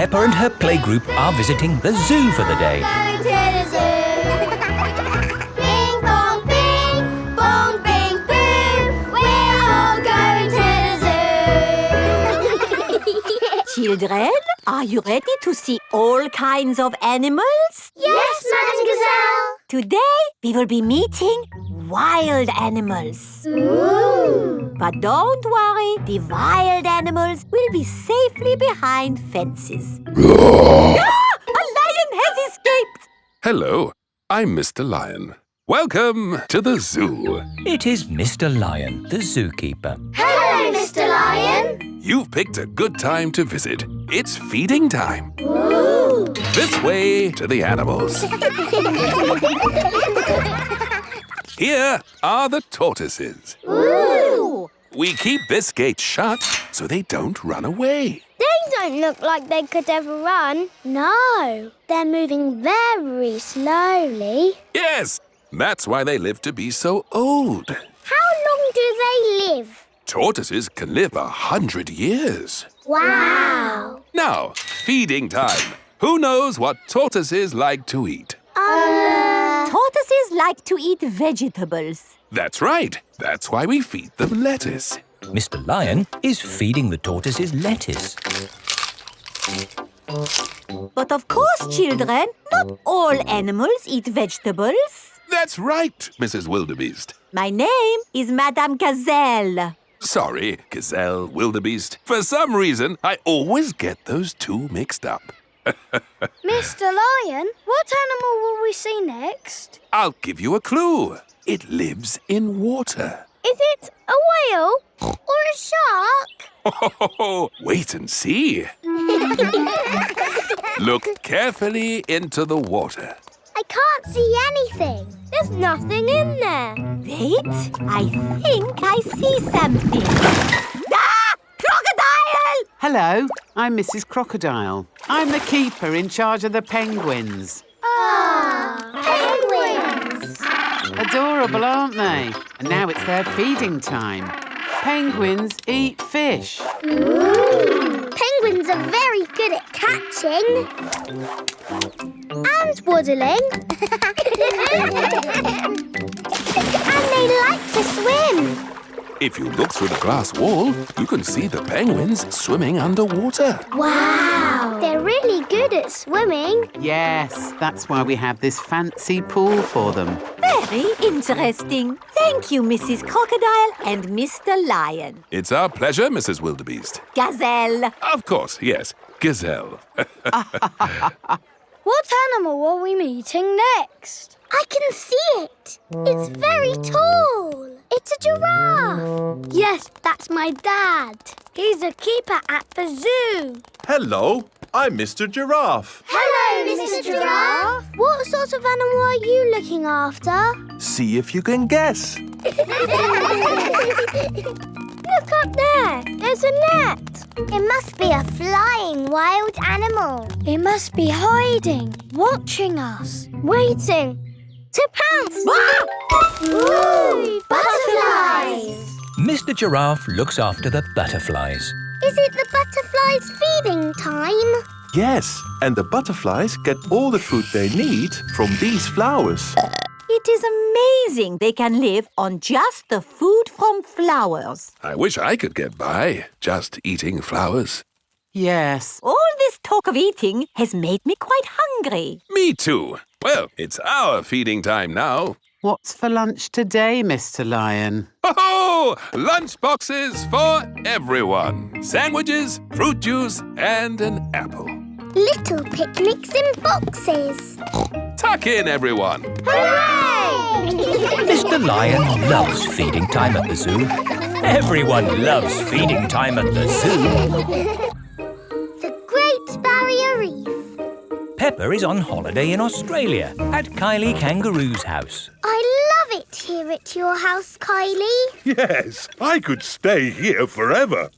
Peppa and her playgroup are visiting the zoo for the day. Going to the zoo. Bing bong bing, bong bing boom. We're all going to the zoo. Children, are you ready to see all kinds of animals? Yes, Madam Gazelle. Today, we will be meeting wild animals. Ooh. But don't worry, the wild animals will be safely behind fences. A lion has escaped! Hello, I'm Mr. Lion. Welcome to the zoo. It is Mr. Lion, the zookeeper. Hello, Mr. Lion. You've picked a good time to visit. It's feeding time. Ooh. This way to the animals. Here are the tortoises. Ooh. We keep this gate shut so they don't run away. They don't look like they could ever run. No, they're moving very slowly. Yes, that's why they live to be so old. How long do they live? Tortoises can live 100 years. Wow. Now, feeding time. Who knows what tortoises like to eat? Tortoises like to eat vegetables. That's right. That's why we feed them lettuce. Mr. Lion is feeding the tortoises lettuce. But of course, children, not all animals eat vegetables. That's right, Mrs. Wildebeest. My name is Madame Gazelle. Sorry, Gazelle, Wildebeest. For some reason, I always get those two mixed up. Mr. Lion, what animal will we see next? I'll give you a clue. It lives in water. Is it a whale or a shark? Wait and see. Look carefully into the water. I can't see anything. There's nothing in there. Wait, I think I see something. Ah! Crocodile! Hello, I'm Mrs. Crocodile. I'm the keeper in charge of the penguins. Penguins! Adorable, aren't they? And now it's their feeding time. Penguins eat fish. Ooh. Penguins are very good at catching. And waddling. And they like to swim. If you look through the glass wall, you can see the penguins swimming underwater. Wow! They're really good at swimming. Yes, that's why we have this fancy pool for them. Very interesting. Thank you, Mrs. Crocodile and Mr. Lion. It's our pleasure, Mrs. Wildebeest. Gazelle. Of course, yes. Gazelle. What animal are we meeting next? I can see it. It's very tall. It's a giraffe. Yes, that's my dad. He's a keeper at the zoo. Hello, I'm Mr. Giraffe. Hello, Mr. Giraffe. What sort of animal are you looking after? See if you can guess. Look up there. There's a net. It must be a flying wild animal. It must be hiding, watching us, waiting to pounce. Ooh, butterflies. Mr. Giraffe looks after the butterflies. Is it the butterflies' feeding time? Yes, and the butterflies get all the food they need from these flowers. It is amazing they can live on just the food from flowers. I wish I could get by just eating flowers. Yes. All this talk of eating has made me quite hungry. Me too. Well, it's our feeding time now. What's for lunch today, Mr. Lion? Oh, lunch boxes for everyone. Sandwiches, fruit juice, and an apple. Little picnics in boxes. Tuck in, everyone. Hooray! Mr. Lion loves feeding time at the zoo. Everyone loves feeding time at the zoo. The Great Barrier Reef. Peppa is on holiday in Australia at Kylie Kangaroo's house. I love it here at your house, Kylie. Yes, I could stay here forever.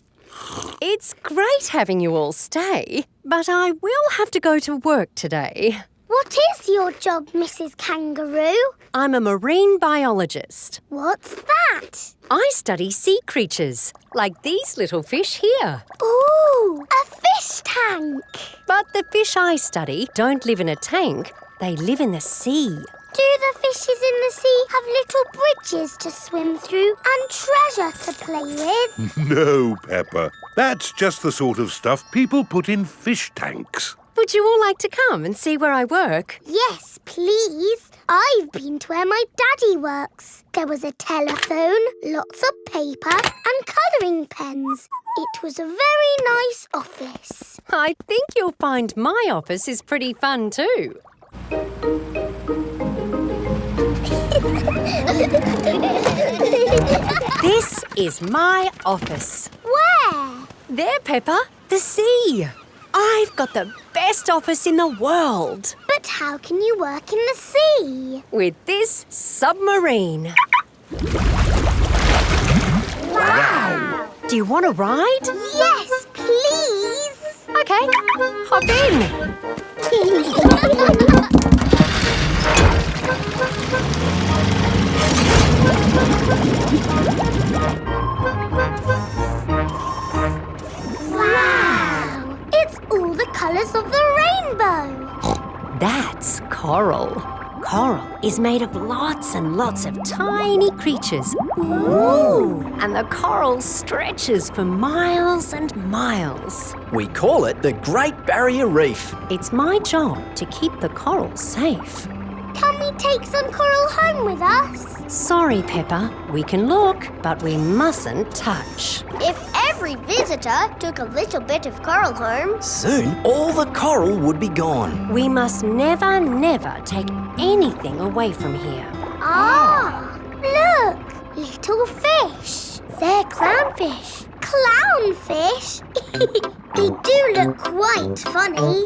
It's great having you all stay, but I will have to go to work today. What is your job, Mrs. Kangaroo? I'm a marine biologist. What's that? I study sea creatures, like these little fish here. Ooh, a fish tank. But The fish I study don't live in a tank. They live in the sea. Do the fishes in the sea have little bridges to swim through and treasure to play with? No, Peppa. That's just the sort of stuff people put in fish tanks. Would you all like to come and see where I work? Yes, please. I've been to where my daddy works. There was a telephone, lots of paper and colouring pens. It was a very nice office. I think you'll find my office is pretty fun too. This is my office. Where? There, Peppa, the sea. I've got the best office in the world. But how can you work in the sea? With this submarine. Wow! Do you want to ride? Yes, please! Okay, hop in. Wow! It's all the colours of the rainbow. That's coral. Coral is made of lots and lots of tiny creatures. Ooh! And the coral stretches for miles and miles. We call it the Great Barrier Reef. It's my job to keep the coral safe. Can we take some coral home with us? Sorry, Peppa. We can look, but we mustn't touch. If every visitor took a little bit of coral home... Soon, all the coral would be gone. We must never, never take anything away from here. Ah! Look! Little fish. They're clownfish. Clownfish? They do look quite funny.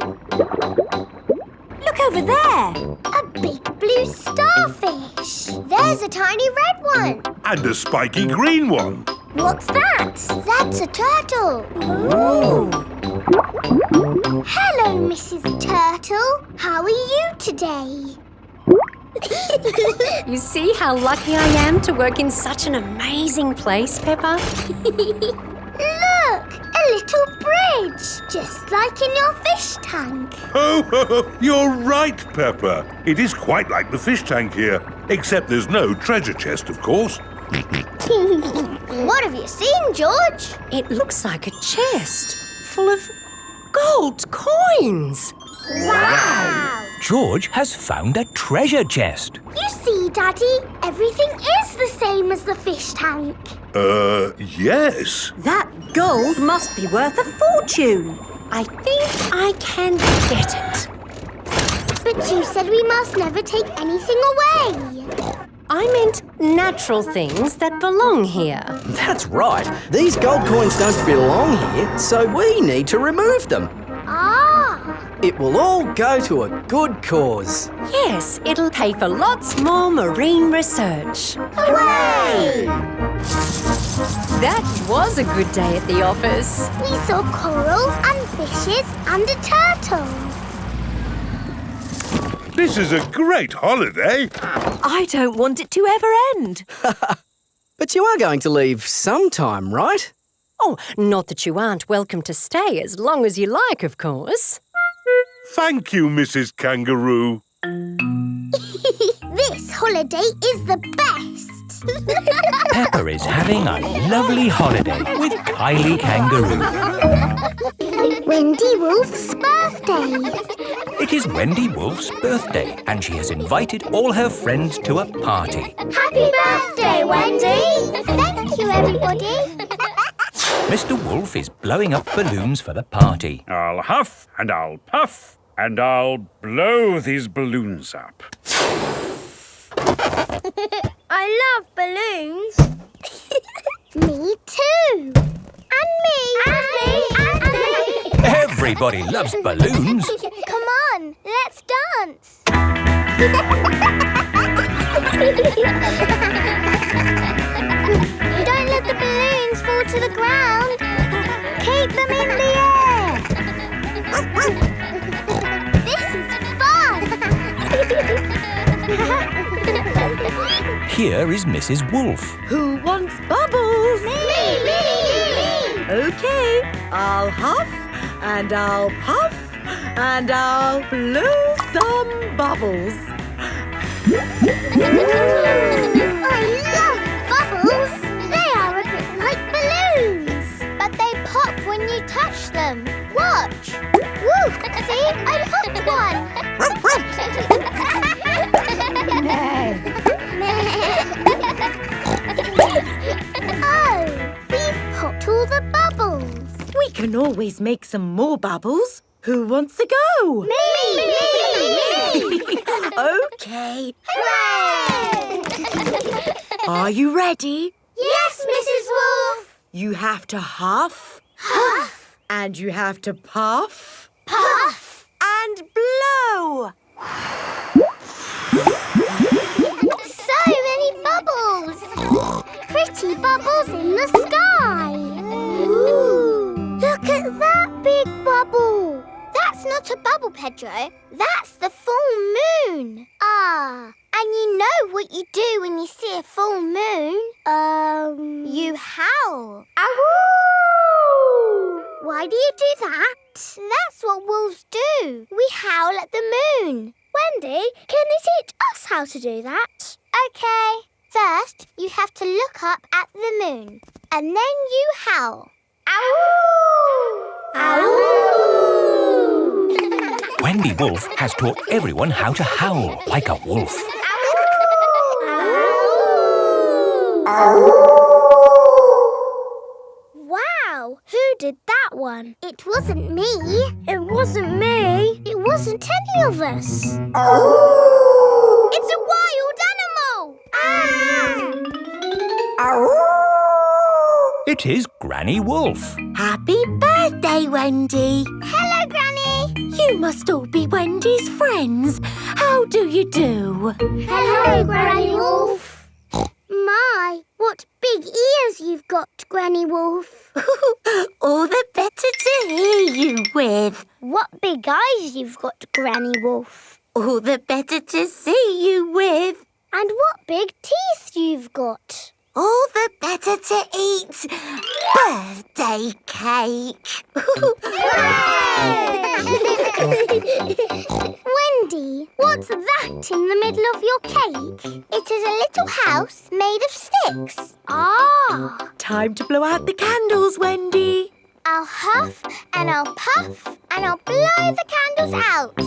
Look over there. A big blue starfish. There's a tiny red one. And a spiky green one. What's that? That's a turtle. Ooh. Hello, Mrs. Turtle. How are you today? You see how lucky I am to work in such an amazing place, Peppa? Look, a little bridge, just like in your fish tank. Oh, you're right, Peppa. It is quite like the fish tank here, except there's no treasure chest, of course. What have you seen, George? It looks like a chest full of gold coins. Wow! George has found a treasure chest. You see, Daddy, everything is the same as the fish tank. Yes. That gold must be worth a fortune. I think I can get it. But you said we must never take anything away. I meant natural things that belong here. That's right. These gold coins don't belong here, so we need to remove them. Ah! It will all go to a good cause. Yes, it'll pay for lots more marine research. Hooray! That was a good day at the office. We saw coral and fishes and a turtle. This is a great holiday. I don't want it to ever end. But you are going to leave sometime, right? Oh, not that you aren't welcome to stay as long as you like, of course. Thank you, Mrs. Kangaroo. This holiday is the best. Peppa is having a lovely holiday with Kylie Kangaroo. Wendy Wolf's birthday. It is Wendy Wolf's birthday and she has invited all her friends to a party. Happy birthday, Wendy! Thank you, everybody. Mr. Wolf is blowing up balloons for the party. I'll huff and I'll puff and I'll blow these balloons up. I love balloons. Me too. And me. And me. And me. Everybody loves balloons. Come on, let's dance. Don't let the balloons fall to the ground. Keep them in the air. This is fun. Here is Mrs. Wolf. Who wants bubbles? Me. Okay, I'll huff and I'll puff And I'll blow some bubbles. I love bubbles. They are a bit like balloons, but they pop when you touch them. Watch. Woo! See, I popped one. Oh, we've popped all the bubbles. We can always make some more bubbles. Who wants to go? Me! Okay. Hooray! Are you ready? Yes, Mrs. Wolf. You have to huff. Huff! And you have to puff. Puff! And blow. So many bubbles! Pretty bubbles in the sky! Ooh! Look at that big bubble! That's not a bubble, Pedro. That's the full moon. Ah, and you know what you do when you see a full moon? You howl. Ow! Why do you do that? That's what wolves do. We howl at the moon. Wendy, can you teach us how to do that? Okay. First, you have to look up at the moon. And then you howl. Ow! Ow! Wendy Wolf has taught everyone how to howl like a wolf. Wow, who did that one? It wasn't me. It wasn't me. It wasn't any of us. It's a wild animal. It is Granny Wolf. Happy birthday, Wendy. Hello, Granny. You must all be Wendy's friends. How do you do? Hello, Granny Wolf. My, what big ears you've got, Granny Wolf. All the better to hear you with. What big eyes you've got, Granny Wolf. All the better to see you with. And what big teeth you've got. All the better to eat birthday cake. Wendy, what's that in the middle of your cake? It is a little house made of sticks. Ah! Time to blow out the candles, Wendy. I'll huff and I'll puff and I'll blow the candles out.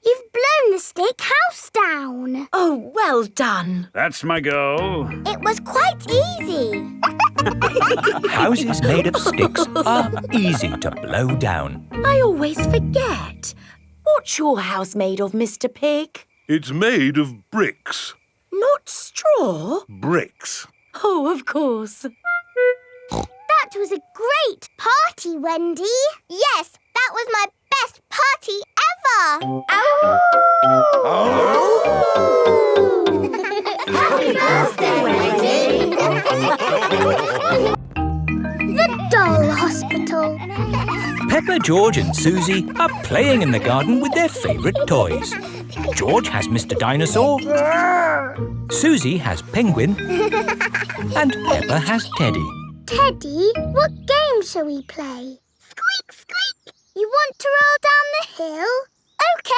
You've blown the stick house down. Oh, well done. That's my goal. It was quite easy. Houses made of sticks are easy to blow down. I always forget. What's your house made of, Mr. Pig? It's made of bricks. Not straw? Bricks. Oh, of course. That was a great party, Wendy. Yes, that was my best party ever. Happy birthday, Wendy. The Doll Hospital. Peppa, George and Susie are playing in the garden with their favourite toys. George has Mr. Dinosaur, Susie has Penguin, and Peppa has Teddy. Teddy, what game shall we play? Squeak, squeak. You want to roll down the hill? OK.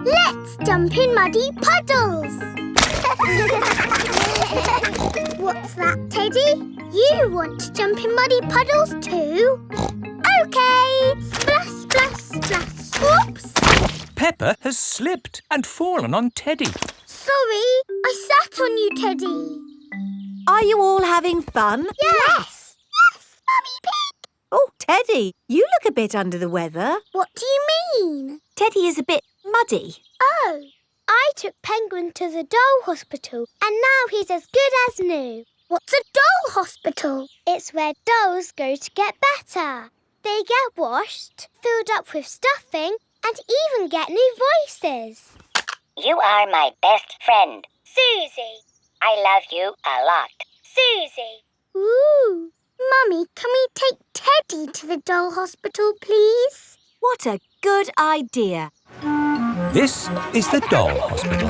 Let's jump in muddy puddles. What's that, Teddy? You want to jump in muddy puddles too? OK. Splash, splash, splash. Whoops. Peppa has slipped and fallen on Teddy. Sorry, I sat on you, Teddy. Are you all having fun? Yes. Yes, Mummy Pig. Oh, Teddy, you look a bit under the weather. What do you mean? Teddy is a bit muddy. Oh, I took Penguin to the doll hospital and now he's as good as new. What's a doll hospital? It's where dolls go to get better. They get washed, filled up with stuffing and even get new voices. You are my best friend. Susie. I love you a lot. Susie. Ooh. Mummy, can we take Teddy to the doll hospital, please? What a good idea. This is the Doll Hospital.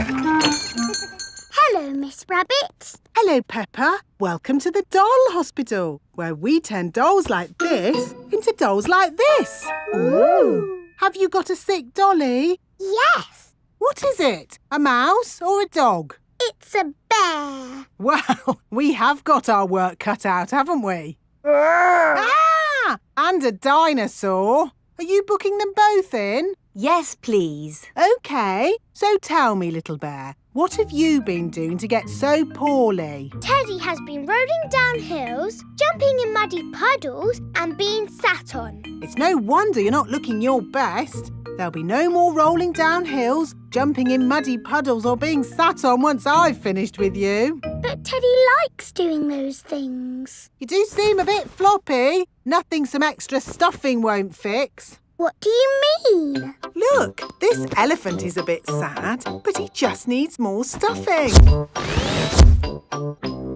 Hello, Miss Miss Rabbit. Hello, Peppa. Welcome to the doll hospital, where we turn dolls like this into dolls like this. Ooh. Have you got a sick dolly? Yes. What is it? A mouse or a dog? It's a bear. Well, we have got our work cut out, haven't we? Ah! And a dinosaur. Are you booking them both in? Yes, please. OK. So tell me, little bear, what have you been doing to get so poorly? Teddy has been rolling down hills, jumping in muddy puddles and being sat on. It's no wonder you're not looking your best. There'll be no more rolling down hills, jumping in muddy puddles or being sat on once I've finished with you. But Teddy likes doing those things. You do seem a bit floppy. Nothing some extra stuffing won't fix. What do you mean? Look, this elephant is a bit sad, but he just needs more stuffing.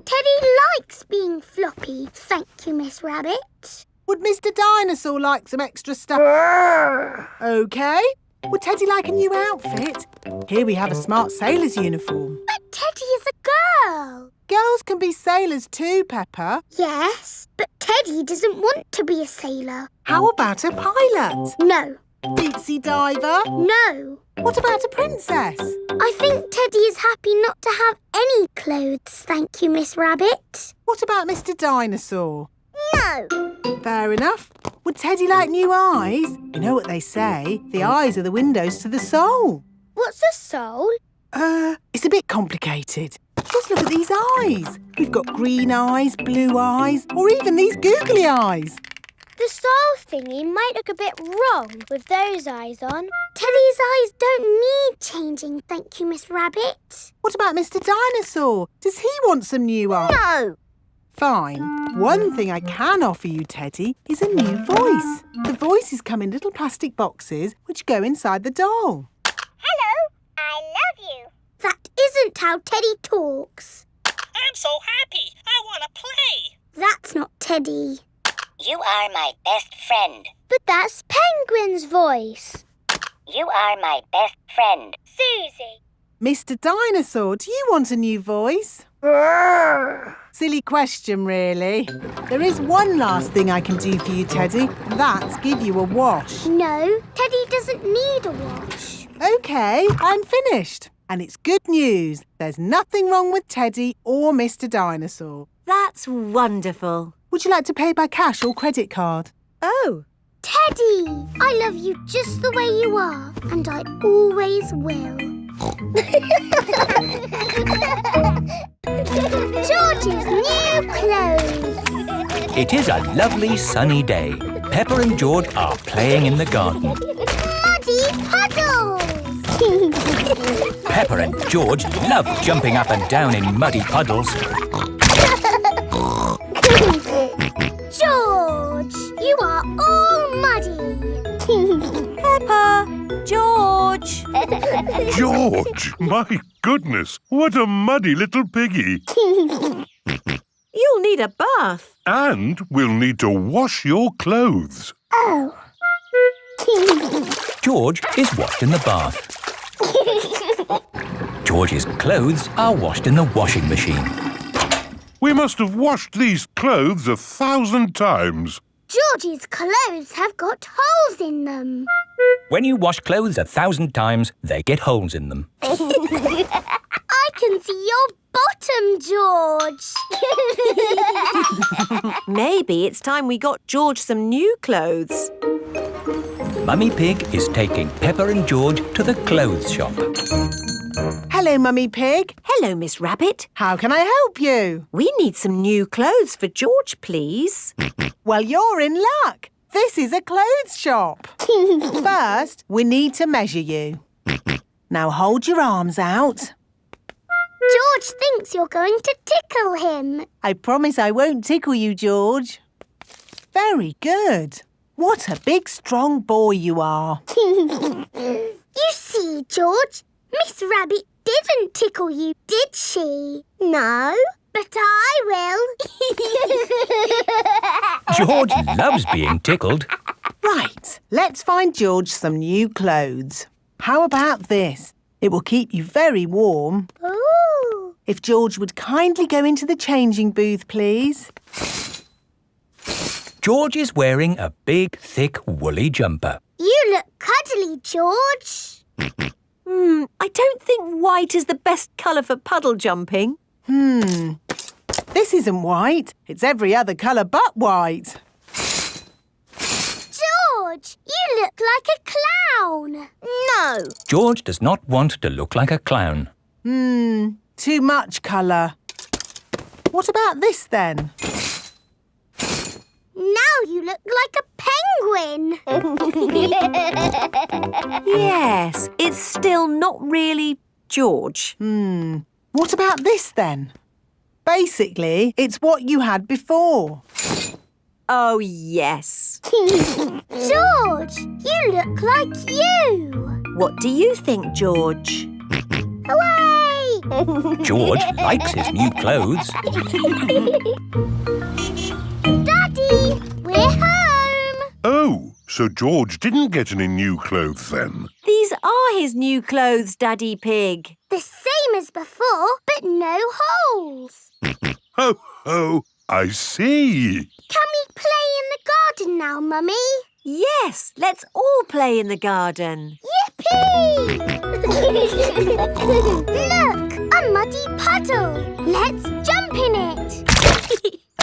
Teddy likes being floppy, thank you, Miss Rabbit. Would Mr. Dinosaur like some extra stuff? OK. Would Teddy like a new outfit? Here we have a smart sailor's uniform. But Teddy is a girl. Girls can be sailors too, Peppa. Yes, but Teddy doesn't want to be a sailor. How about a pilot? No. Deep sea diver? No. What about a princess? I think Teddy is happy not to have any clothes, thank you, Miss Rabbit. What about Mr. Dinosaur? No. Fair enough. Would Teddy like new eyes? You know what they say, the eyes are the windows to the soul. What's a soul? It's a bit complicated. Just look at these eyes. We've got green eyes, blue eyes, or even these googly eyes. The soul thingy might look a bit wrong with those eyes on. Teddy's eyes don't need changing, thank you, Miss Rabbit. What about Mr. Dinosaur? Does he want some new eyes? No. Fine. One thing I can offer you, Teddy, is a new voice. The voices come in little plastic boxes which go inside the doll. Hello, I love you. That isn't how Teddy talks. I'm so happy. I want to play. That's not Teddy. You are my best friend. But that's Penguin's voice. You are my best friend. Susie. Mr. Dinosaur, do you want a new voice? Silly question, really. There is one last thing I can do for you, Teddy. That's give you a wash. No, Teddy doesn't need a wash. OK, I'm finished. And it's good news. There's nothing wrong with Teddy or Mr. Dinosaur. That's wonderful. Would you like to pay by cash or credit card? Oh. Teddy, I love you just the way you are, and I always will. George's new clothes. It is a lovely sunny day. Peppa and George are playing in the garden. Muddy puddles. Peppa and George love jumping up and down in muddy puddles. George, you are all muddy. Peppa, George. George, my goodness, what a muddy little piggy. You'll need a bath. And we'll need to wash your clothes. Oh. George is washed in the bath. George's clothes are washed in the washing machine. We must have washed these clothes 1,000 times. George's clothes have got holes in them. When you wash clothes 1,000 times, they get holes in them. I can see your bottom, George. Maybe it's time we got George some new clothes. Mummy Pig is taking Peppa and George to the clothes shop. Hello, Mummy Pig. Hello, Miss Rabbit. How can I help you? We need some new clothes for George, please. Well, you're in luck. This is a clothes shop. First, we need to measure you. Now hold your arms out. George thinks you're going to tickle him. I promise I won't tickle you, George. Very good. What a big, strong boy you are. You see, George, Miss Rabbit didn't tickle you, did she? No, but I will. George loves being tickled. Right, let's find George some new clothes. How about this? It will keep you very warm. Ooh. If George would kindly go into the changing booth, please. George is wearing a big, thick, woolly jumper. You look cuddly, George. I don't think white is the best colour for puddle jumping. This isn't white. It's every other colour but white. George, you look like a clown. No. George does not want to look like a clown. Too much colour. What about this then? Now you look like a penguin. Yes, it's still not really George. What about this then? Basically, it's what you had before. Oh, yes. George, you look like you. What do you think, George? Hooray! George likes his new clothes. Daddy, we're home. Oh, so George didn't get any new clothes then? These are his new clothes, Daddy Pig. The same as before, but no holes. Ho, ho, I see. Can we play in the garden now, Mummy? Yes, let's all play in the garden. Yippee! Look, a muddy puddle. Let's jump in it.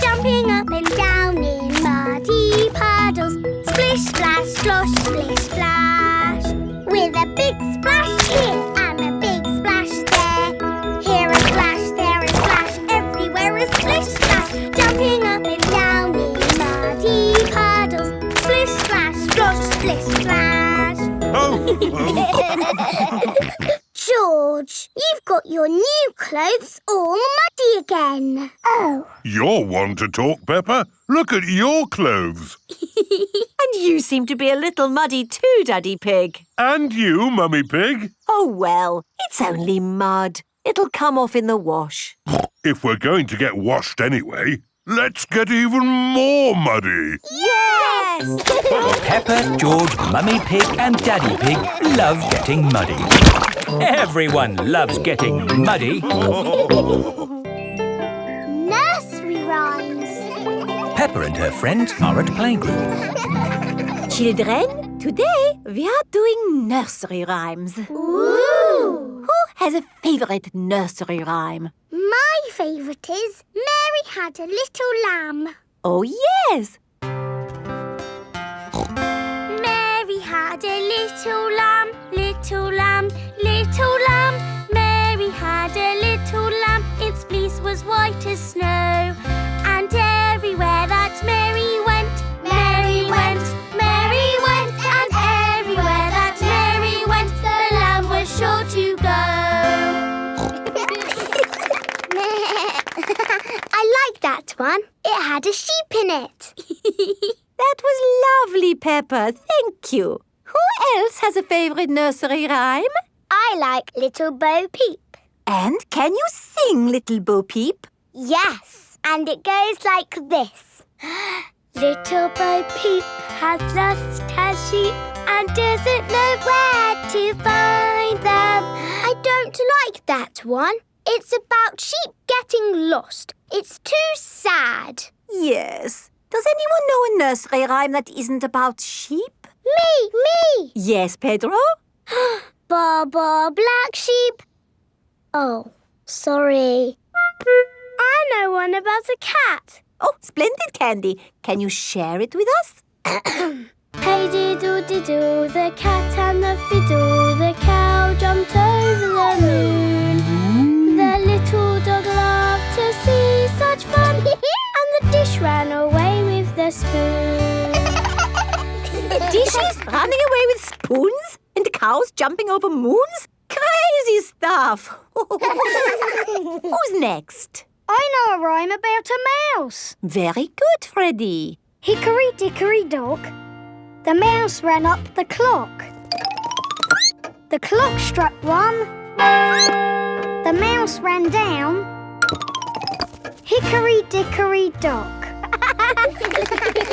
Jumping up and down in muddy puddles. Splish, splash, slosh, splish, splash. With a big splash here and a big splash there. Here a splash, there a splash, everywhere a splish, splash. Jumping up and down in muddy puddles. Splish, splash, slosh, splish, splash. Oh, George, you've got your new clothes all muddy again. Oh. You're one to talk, Peppa. Look at your clothes. And you seem to be a little muddy too, Daddy Pig. And you, Mummy Pig. Oh, well, it's only mud. It'll come off in the wash. If we're going to get washed anyway, let's get even more muddy. Yes! Peppa, George, Mummy Pig and Daddy Pig love getting muddy. Everyone loves getting muddy. Nursery Rhymes. Peppa and her friends are at playgroup. Children, today we are doing nursery rhymes. Ooh! Who has a favourite nursery rhyme? My favourite is Mary Had a Little Lamb. Oh, yes! Mary had a little lamb, little lamb, little lamb. Mary had a little lamb, its fleece was white as snow. And everywhere that Mary went, Mary went, Mary went. And everywhere that Mary went, the lamb was sure to go. I like that one. It had a sheep in it. That was lovely, Peppa. Thank you. Who else has a favourite nursery rhyme? I like Little Bo Peep. And can you sing, Little Bo Peep? Yes, and it goes like this. Little Bo Peep has lost her sheep and doesn't know where to find them. I don't like that one. It's about sheep getting lost. It's too sad. Yes. Does anyone know a nursery rhyme that isn't about sheep? Me! Yes, Pedro? Ba ba black sheep. Oh, sorry. I know one about a cat. Oh, splendid, Candy. Can you share it with us? Hey diddle diddle, the cat and the fiddle, the cow jumped over the moon. The little dog loved to see such fun, and the dish ran away with the spoon. Dishes running away with spoons? And the cows jumping over moons? Crazy stuff! Who's next? I know a rhyme about a mouse. Very good, Freddy. Hickory dickory dock, the mouse ran up the clock. The clock struck one, the mouse ran down. Hickory dickory dock.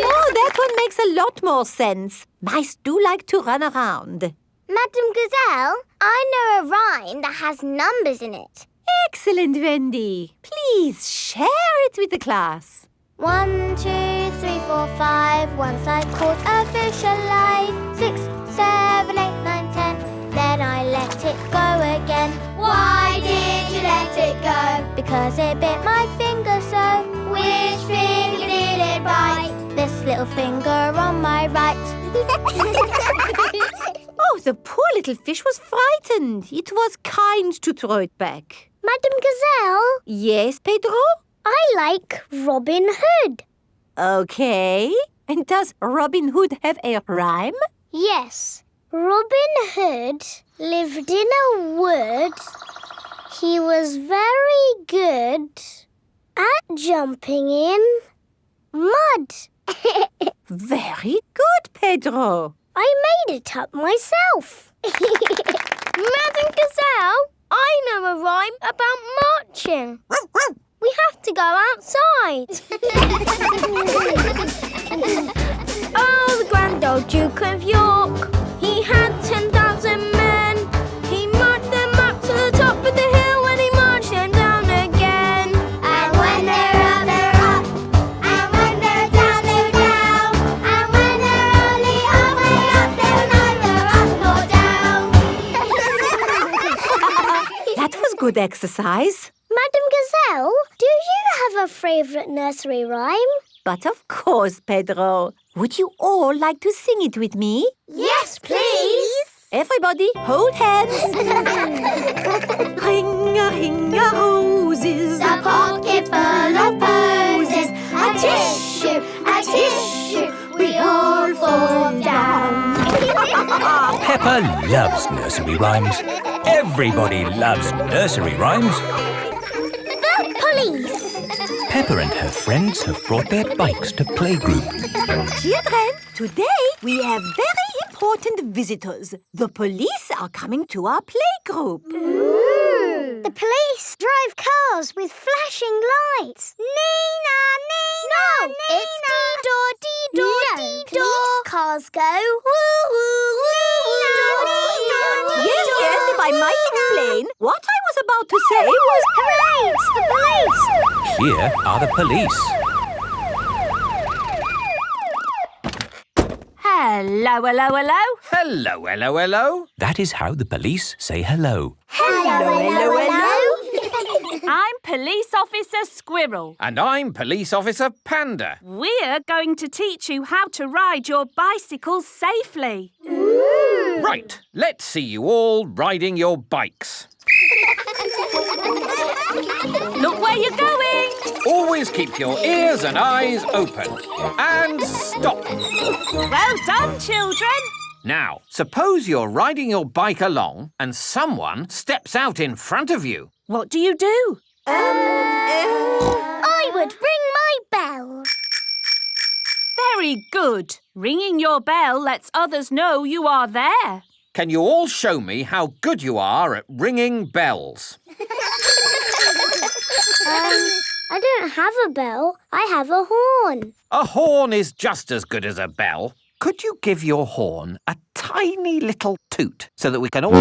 Oh, that one makes a lot more sense. Mice do like to run around. Madam Gazelle, I know a rhyme that has numbers in it. Excellent, Wendy. Please share it with the class. 1, 2, 3, 4, 5. Once I caught a fish alive. 6, 7, 8, 9, 10. Then I let it go again. Why did you let it go? Because it bit my finger so. Which finger did it bite? This little finger on my right. Oh, the poor little fish was frightened. It was kind to throw it back. Madam Gazelle, Yes, Pedro? I like Robin Hood. Okay. And does Robin Hood have a rhyme? Yes, Robin Hood lived in a wood. He was very good at jumping in mud. Very good, Pedro. I made it up myself. Madam Gazelle, I know a rhyme about marching. We have to go outside. Oh, the grand old Duke of York. He had 10,000 men. He marched them up to the top of the hill and he marched them down again. And when they're up, they're up. And when they're down, they're down. And when they're only halfway up, they're neither up nor down. That was good exercise. Madam Gazelle, do you have a favourite nursery rhyme? But of course, Pedro. Would you all like to sing it with me? Yes, please. Everybody, hold hands. Ring-a-ring-a-roses, A pocket full of posies. A tissue, we all fall down. Peppa loves nursery rhymes. Everybody loves nursery rhymes. The police. Peppa and her friends have brought their bikes to playgroup. Children, today we have very important visitors. The police are coming to our playgroup. The police drive cars with flashing lights. Nina, Nina, no, Nina. It's dee-door, dee-door, dee-door. Police cars go woo, woo, Nina, Nina. Yes, if I might explain, what I was about to say was... Hooray, it's the police. Here are the police. Hello, hello, hello. Hello, hello, hello. That is how the police say hello. Hello, hello, hello. I'm Police Officer Squirrel. And I'm Police Officer Panda. We're going to teach you how to ride your bicycles safely. Right, let's see you all riding your bikes. Look where you're going. Always keep your ears and eyes open. And stop. Well done, children. Now, suppose you're riding your bike along and someone steps out in front of you. What do you do? I would ring my bell. Very good. Ringing your bell lets others know you are there. Can you all show me how good you are at ringing bells? I don't have a bell. I have a horn. A horn is just as good as a bell. Could you give your horn a tiny little toot so that we can all...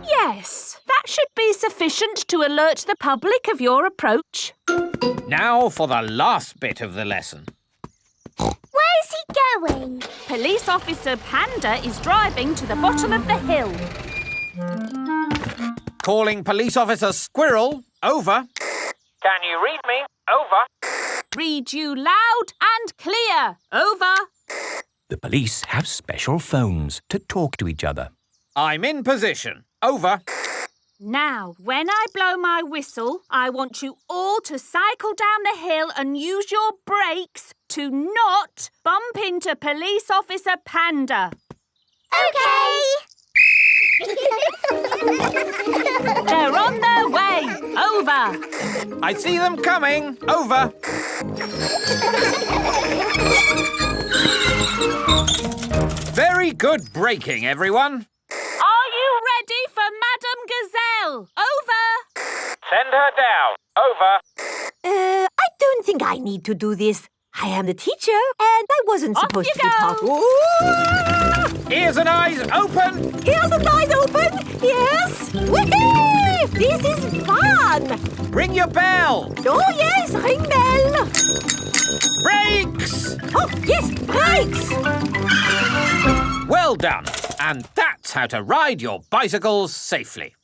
Yes, that should be sufficient to alert the public of your approach. Now for the last bit of the lesson. Where's he going? Police Officer Panda is driving to the bottom of the hill. Calling Police Officer Squirrel. Over. Can you read me? Over. Read you loud and clear. Over. The police have special phones to talk to each other. I'm in position. Over. Now, when I blow my whistle, I want you all to cycle down the hill and use your brakes to not bump into Police Officer Panda. OK. They're on their way. Over. I see them coming. Over. Very good braking, everyone. Are you ready for Madam Gazelle? Over. Send her down. Over. I don't think I need to do this. I am the teacher, and I wasn't supposed to be taught. Ears and eyes open. Ears and eyes open. Yes. Whee! This is fun! Ring your bell! Oh, yes, ring bell! Brakes! Oh, yes, brakes! Well done. And that's how to ride your bicycles safely.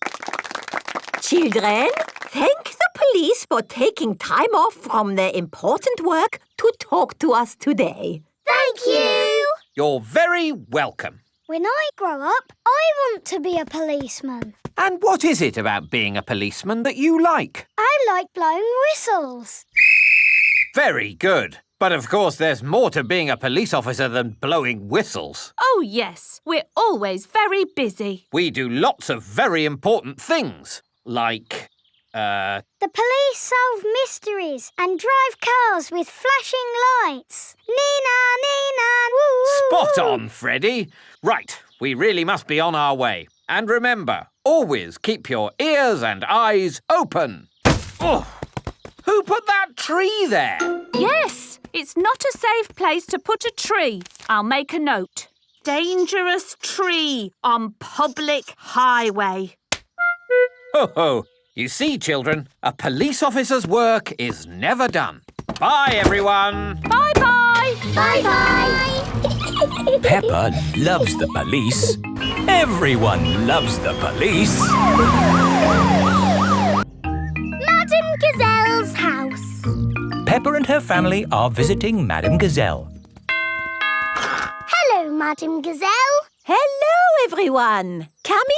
Children, thank the police for taking time off from their important work to talk to us today. Thank you! You're very welcome. When I grow up, I want to be a policeman. And what is it about being a policeman that you like? I like blowing whistles. Very good. But of course there's more to being a police officer than blowing whistles. Oh, yes. We're always very busy. We do lots of very important things. Like, The police solve mysteries and drive cars with flashing lights. Nina, Nina, woo! Spot on, Freddy. Right, we really must be on our way. And remember, always keep your ears and eyes open. Oh, who put that tree there? Yes, it's not a safe place to put a tree. I'll make a note. Dangerous tree on public highway. Ho ho! You see, children, a police officer's work is never done. Bye, everyone. Bye-bye. Bye-bye. Peppa loves the police. Everyone loves the police. Madame Gazelle's house. Peppa and her family are visiting Madame Gazelle. Hello, Madame Gazelle. Hello, everyone. Come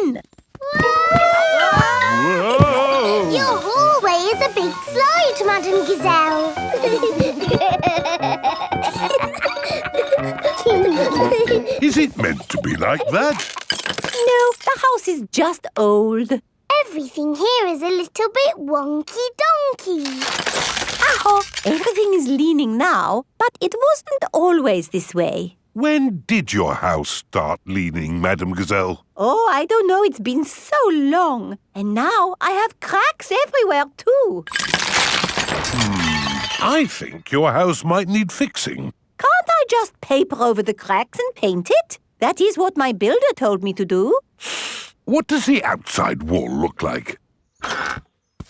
in. Whoa! Your hallway is a big slide, Madame Gazelle. Is it meant to be like that? No, the house is just old. Everything here is a little bit wonky-donkey. Aho, everything is leaning now, but it wasn't always this way. When did your house start leaning, Madame Gazelle? Oh, I don't know. It's been so long. And now I have cracks everywhere, too. I think your house might need fixing. Can't I just paper over the cracks and paint it? That is what my builder told me to do. What does the outside wall look like?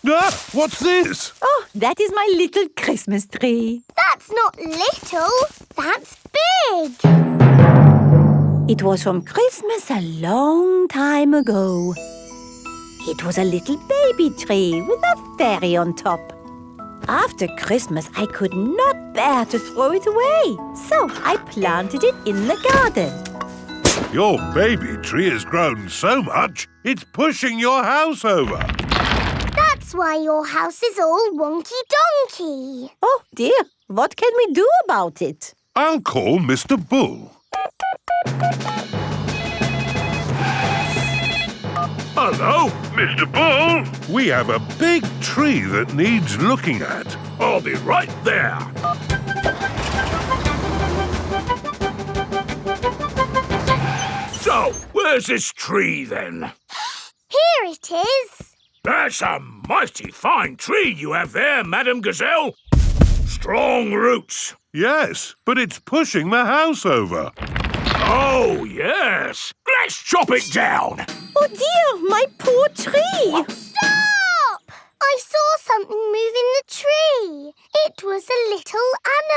Ah, what's this? Oh, that is my little Christmas tree. That's not little, that's big. It was from Christmas a long time ago. It was a little baby tree with a fairy on top. After Christmas, I could not bear to throw it away, so I planted it in the garden. Your baby tree has grown so much, it's pushing your house over. That's why your house is all wonky-donkey. Oh, dear. What can we do about it? I'll call Mr. Bull. Hello, Mr. Bull. We have a big tree that needs looking at. I'll be right there. So, where's this tree then? Here it is. That's a mighty fine tree you have there, Madame Gazelle. Strong roots. Yes, but it's pushing the house over. Oh, yes. Let's chop it down. Oh, dear, my poor tree. Stop! I saw something move in the tree. It was a little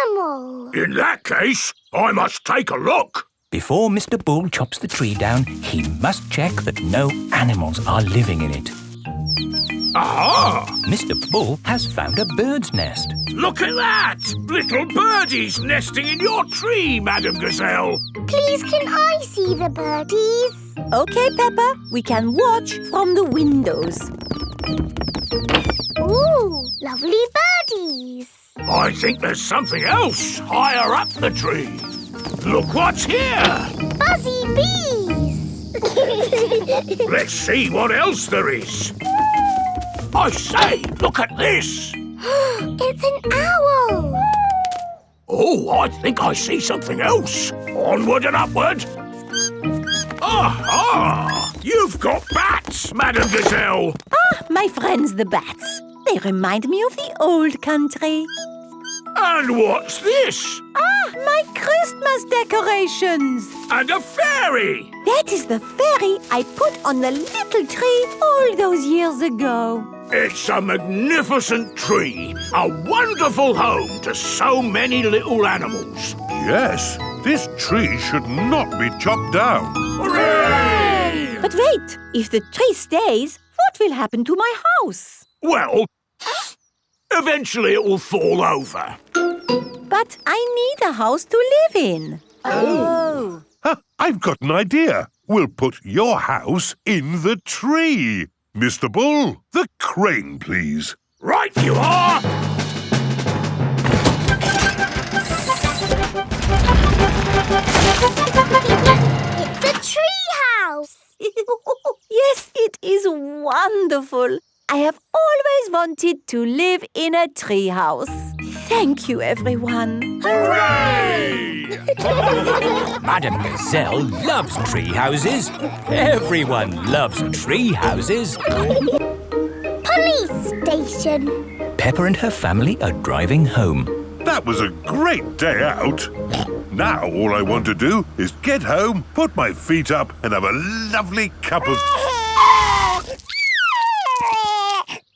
animal. In that case, I must take a look. Before Mr. Bull chops the tree down, he must check that no animals are living in it. Aha! Mr. Bull has found a bird's nest. Look at that! Little birdies nesting in your tree, Madame Gazelle. Please, can I see the birdies? Okay, Peppa, we can watch from the windows. Ooh, lovely birdies. I think there's something else higher up the tree. Look what's here! Buzzy bees. Let's see what else there is. I say, look at this. It's an owl. Oh, I think I see something else. Onward and upward. Aha! You've got bats, Madame Gazelle. Ah, my friends the bats. They remind me of the old country. And what's this? Ah, my Christmas decorations. And a fairy. That is the fairy I put on the little tree all those years ago. It's a magnificent tree. A wonderful home to so many little animals. Yes, this tree should not be chopped down. Hooray! But wait, if the tree stays, what will happen to my house? Well, eventually it will fall over. But I need a house to live in. Oh. I've got an idea. We'll put your house in the tree. Mr. Bull, the crane, please. Right you are! It's a tree house. Yes, it is wonderful. I have always wanted to live in a tree house. Thank you, everyone. Hooray! Madame Gazelle loves tree houses. Everyone loves tree houses. Police station. Peppa and her family are driving home. That was a great day out. Now all I want to do is get home, put my feet up and have a lovely cup of...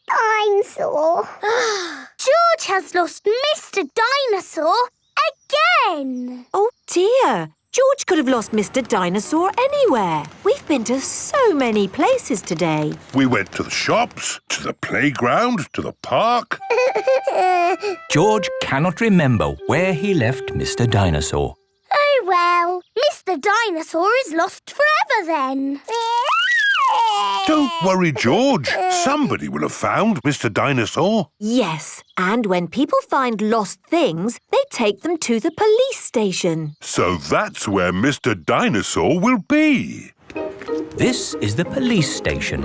I'm sore. George has lost Mr. Dinosaur again. Oh dear, George could have lost Mr. Dinosaur anywhere. We've been to so many places today. We went to the shops, to the playground, to the park. George cannot remember where he left Mr. Dinosaur. Oh well, Mr. Dinosaur is lost forever then. Don't worry, George. Somebody will have found Mr. Dinosaur. Yes, and when people find lost things, they take them to the police station. So that's where Mr. Dinosaur will be. This is the police station.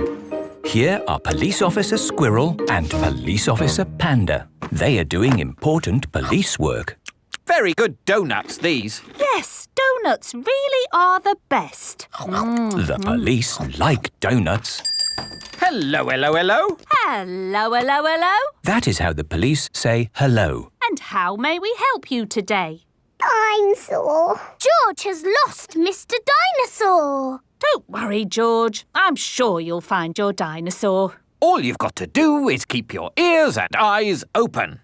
Here are Police Officer Squirrel and Police Officer Panda. They are doing important police work. Very good donuts, these. Yes, donuts really are the best. The police like donuts. Hello, hello, hello. Hello, hello, hello. That is how the police say hello. And how may we help you today? I'm sore. George has lost Mr. Dinosaur. Don't worry, George. I'm sure you'll find your dinosaur. All you've got to do is keep your ears and eyes open.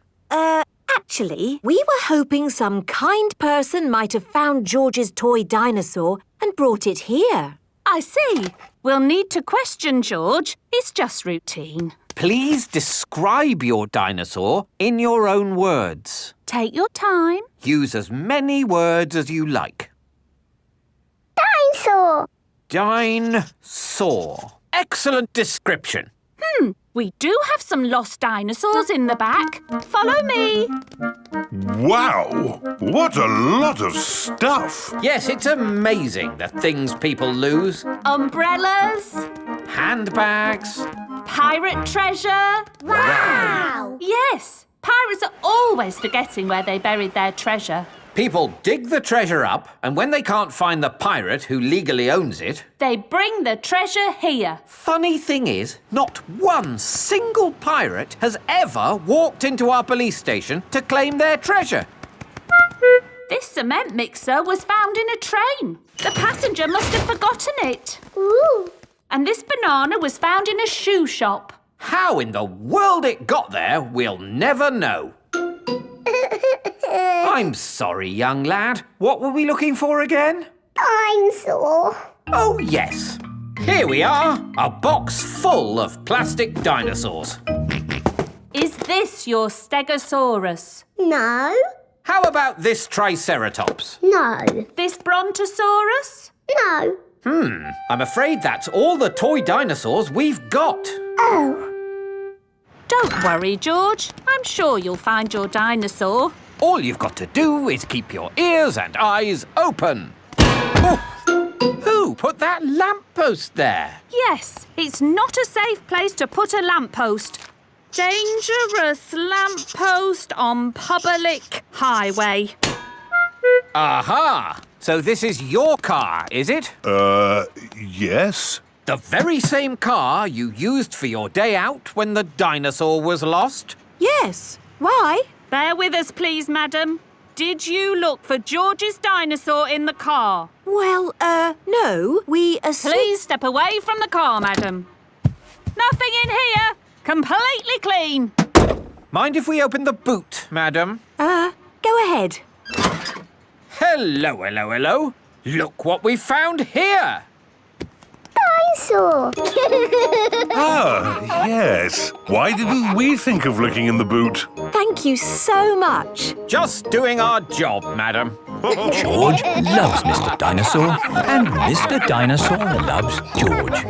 Actually, we were hoping some kind person might have found George's toy dinosaur and brought it here. I see. We'll need to question George. It's just routine. Please describe your dinosaur in your own words. Take your time. Use as many words as you like. Dinosaur. Dinosaur. Excellent description. We do have some lost dinosaurs in the back. Follow me. Wow! What a lot of stuff! Yes, it's amazing the things people lose. Umbrellas. Handbags. Pirate treasure. Wow! Yes, pirates are always forgetting where they buried their treasure. People dig the treasure up, and when they can't find the pirate who legally owns it... They bring the treasure here. Funny thing is, not one single pirate has ever walked into our police station to claim their treasure. This cement mixer was found in a train. The passenger must have forgotten it. Ooh. And this banana was found in a shoe shop. How in the world it got there, we'll never know. I'm sorry, young lad. What were we looking for again? Dinosaur. Oh, yes. Here we are, a box full of plastic dinosaurs. Is this your Stegosaurus? No. How about this Triceratops? No. This Brontosaurus? No. I'm afraid that's all the toy dinosaurs we've got. Oh. Don't worry, George. I'm sure you'll find your dinosaur. All you've got to do is keep your ears and eyes open. Oh, who put that lamppost there? Yes, it's not a safe place to put a lamppost. Dangerous lamppost on public highway. Aha! So this is your car, is it? Yes. The very same car you used for your day out when the dinosaur was lost? Yes. Why? Bear with us, please, madam. Did you look for George's dinosaur in the car? Well, no, we Please step away from the car, madam. Nothing in here. Completely clean. Mind if we open the boot, madam? Go ahead. Hello, hello, hello. Look what we found here. Dinosaur. Ah, yes. Why didn't we think of looking in the boot? Thank you so much. Just doing our job, madam. George loves Mr. Dinosaur and Mr. Dinosaur loves George.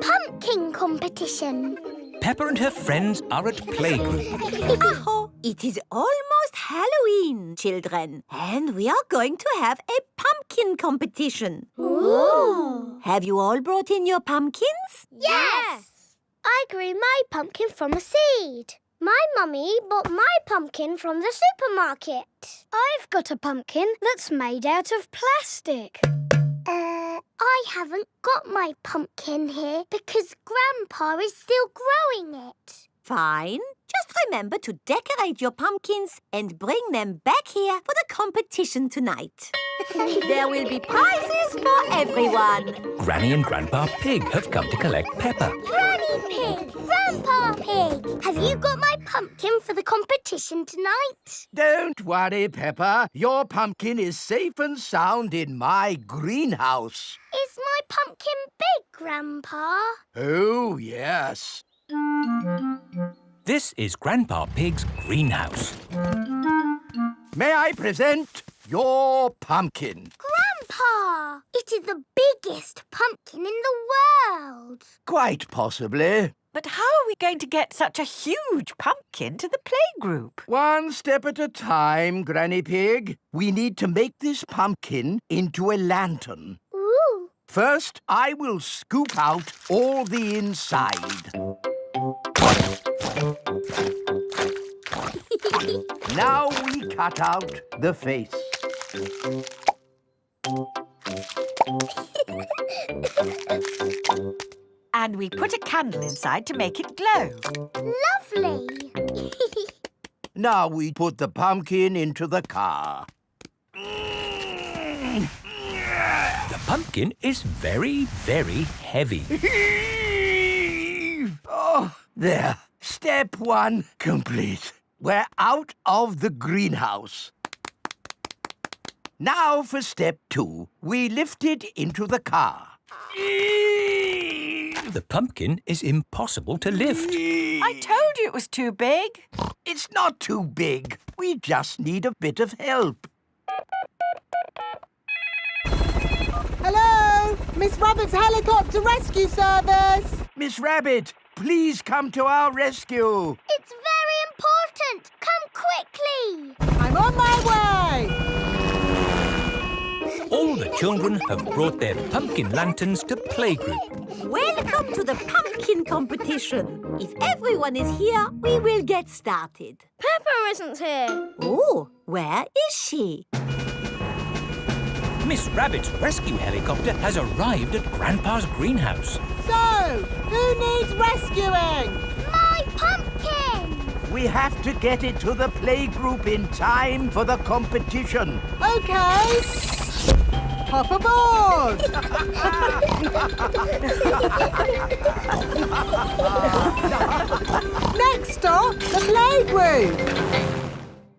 Pumpkin competition. Peppa and her friends are at playgroup. Aho, it is almost Halloween, children, and we are going to have a pumpkin competition. Ooh. Have you all brought in your pumpkins? Yes. I grew my pumpkin from a seed. My mummy bought my pumpkin from the supermarket. I've got a pumpkin that's made out of plastic. I haven't got my pumpkin here because Grandpa is still growing it. Fine. Just remember to decorate your pumpkins and bring them back here for the competition tonight. There will be prizes for everyone. Granny and Grandpa Pig have come to collect Peppa. Granny Pig! Grandpa Pig! Have you got my pumpkin for the competition tonight? Don't worry, Peppa. Your pumpkin is safe and sound in my greenhouse. Is my pumpkin big, Grandpa? Oh, yes. This is Grandpa Pig's greenhouse. May I present your pumpkin? Grandpa! It is the biggest pumpkin in the world. Quite possibly. But how are we going to get such a huge pumpkin to the playgroup? One step at a time, Granny Pig. We need to make this pumpkin into a lantern. Ooh. First, I will scoop out all the inside. Now we cut out the face. And we put a candle inside to make it glow. Lovely. Now we put the pumpkin into the car. The pumpkin is very, very heavy. Oh, there. Step one complete. We're out of the greenhouse. Now for step two. We lift it into the car. The pumpkin is impossible to lift. I told you it was too big. It's not too big. We just need a bit of help. Hello? Miss Rabbit's helicopter rescue service. Miss Rabbit, please come to our rescue. It's very important. Come quickly. I'm on my way. All the children have brought their pumpkin lanterns to playgroup. Welcome to the pumpkin competition. If everyone is here, we will get started. Peppa isn't here. Oh, where is she? Miss Rabbit's rescue helicopter has arrived at Grandpa's greenhouse. So, who needs rescuing? My pumpkin. We have to get it to the playgroup in time for the competition. OK. Hop aboard. Next stop, the playgroup.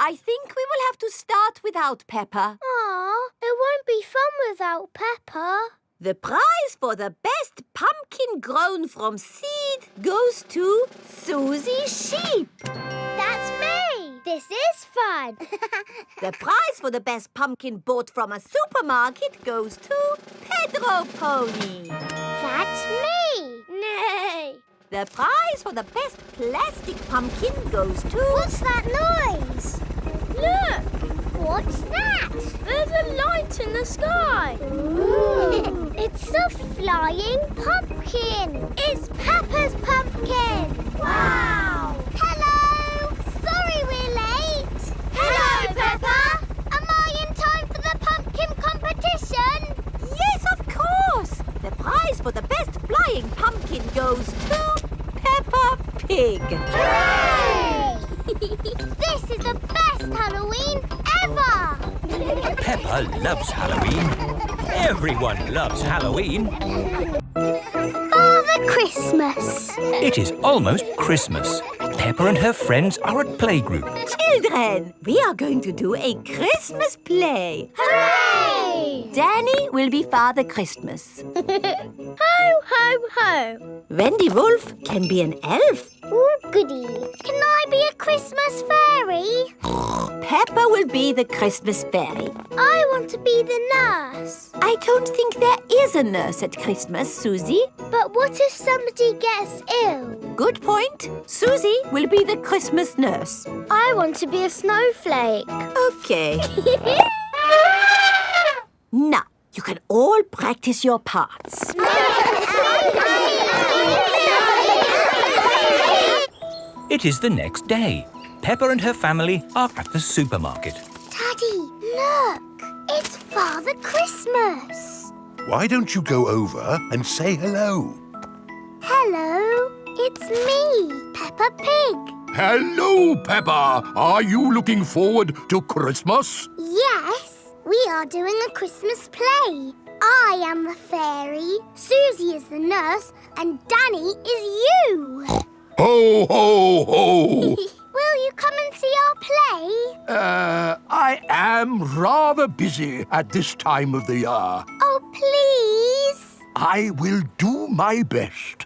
I think we will have to start without Peppa. Aw, it won't be fun without Peppa. The prize for the best pumpkin grown from seed goes to Susie Sheep. That's me. This is fun. The prize for the best pumpkin bought from a supermarket goes to Pedro Pony. That's me. Nay. The prize for the best plastic pumpkin goes to... What's that noise? Look! What's that? There's a light in the sky. Ooh. It's a flying pumpkin. It's Peppa's pumpkin. Wow! Hello! Sorry we're late. Hello, Peppa. Am I in time for the pumpkin competition? Yes, of course. The prize for the best flying pumpkin goes to Peppa Pig. Hooray! This is the best Halloween ever! Peppa loves Halloween. Everyone loves Halloween. Father Christmas. It is almost Christmas. Peppa and her friends are at playgroup. Children, we are going to do a Christmas play. Hooray! Danny will be Father Christmas. Ho, ho, ho. Wendy Wolf can be an elf. Oh, goody. Can I be a Christmas fairy? Peppa will be the Christmas fairy. I want to be the nurse. I don't think there is a nurse at Christmas, Susie. But what if somebody gets ill? Good point. Susie will be the Christmas nurse. I want to be a snowflake. Okay. Now, you can all practice your parts. It is the next day. Peppa and her family are at the supermarket. Daddy, look. It's Father Christmas. Why don't you go over and say hello? Hello. It's me, Peppa Pig. Hello, Peppa. Are you looking forward to Christmas? Yes, we are doing a Christmas play. I am the fairy, Susie is the nurse, and Danny is you. Ho, ho, ho! Will you come and see our play? I am rather busy at this time of the year. Oh, please. I will do my best.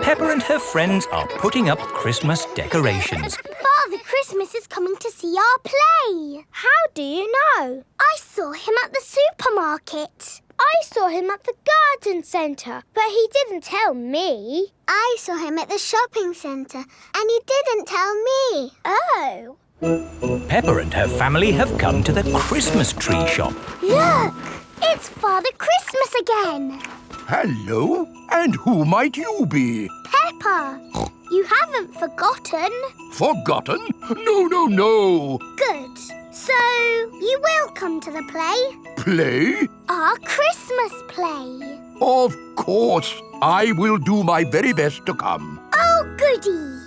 Peppa and her friends are putting up Christmas decorations. Father Christmas is coming to see our play. How do you know? I saw him at the supermarket. I saw him at the garden centre, but he didn't tell me. I saw him at the shopping centre, and he didn't tell me. Oh. Peppa and her family have come to the Christmas tree shop. Look! It's Father Christmas again. Hello, and who might you be? Peppa, you haven't forgotten. Forgotten? No, no, no. Good. So, you will come to the play? Play? Our Christmas play. Of course. I will do my very best to come. Oh, goody.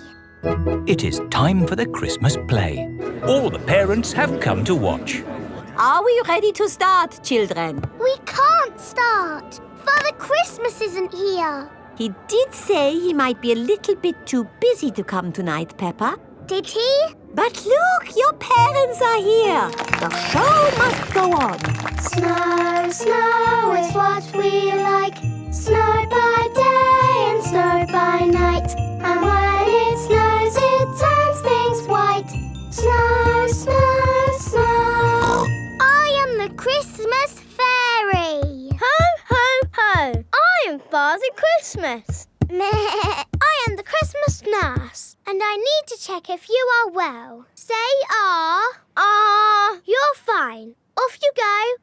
It is time for the Christmas play. All the parents have come to watch. Are we ready to start, children? We can't start. Father Christmas isn't here. He did say he might be a little bit too busy to come tonight, Peppa. Did he? But look, your parents are here. The show must go on. Snow, snow is what we like. Snow by day and snow by night. And when it snows, it turns things white. Snow, snow, snow. I am the Christmas fairy. Ho, ho, ho. I am Father Christmas. I am the Christmas nurse, and I need to check if you are well. Say you're fine. Off you go.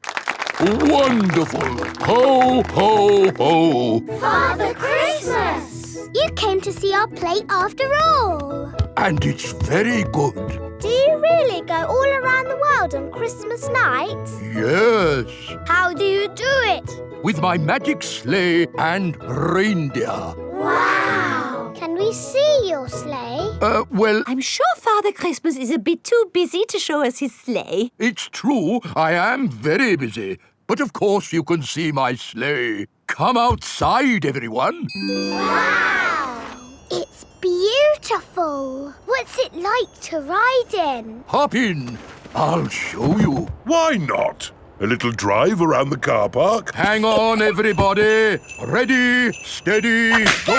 Wonderful. Ho, ho, ho. Father Christmas! You came to see our play after all. And it's very good. Do you really go all around the world on Christmas night? Yes. How do you do it? With my magic sleigh and reindeer. Wow! Can we see your sleigh? Well, I'm sure Father Christmas is a bit too busy to show us his sleigh. it's true, I am very busy. But of course you can see my sleigh. Come outside, everyone. Wow! It's beautiful. What's it like to ride in? Hop in. I'll show you. Why not? A little drive around the car park? Hang on, everybody. Ready, steady, go.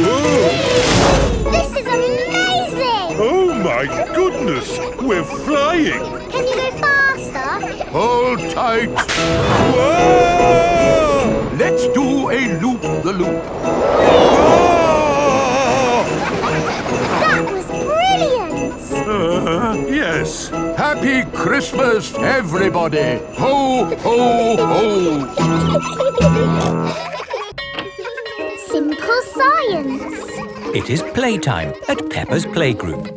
Whoa! This is amazing! Oh, my goodness! We're flying! Can you go faster? Hold tight. Whoa! Let's do a loop-the-loop. That was brilliant! Yes. Happy Christmas, everybody. Ho, ho, ho. Simple science. It is playtime at Peppa's playgroup.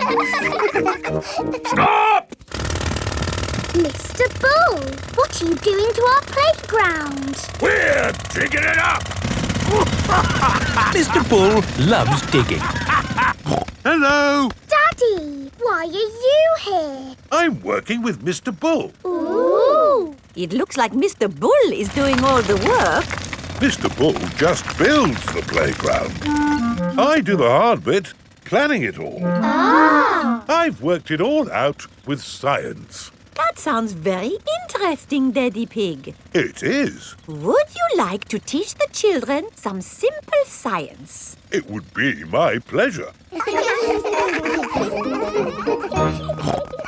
Stop! Mr. Bull, what are you doing to our playground? We're digging it up. Mr. Bull loves digging. Hello. Daddy, Why are you here? I'm working with Mr. Bull. Ooh! It looks like Mr. Bull is doing all the work. Mr. Bull just builds the playground. I do the hard bit, planning it all. Ah! I've worked it all out with science. That sounds very interesting, Daddy Pig. It is. Would you like to teach the children some simple science? It would be my pleasure.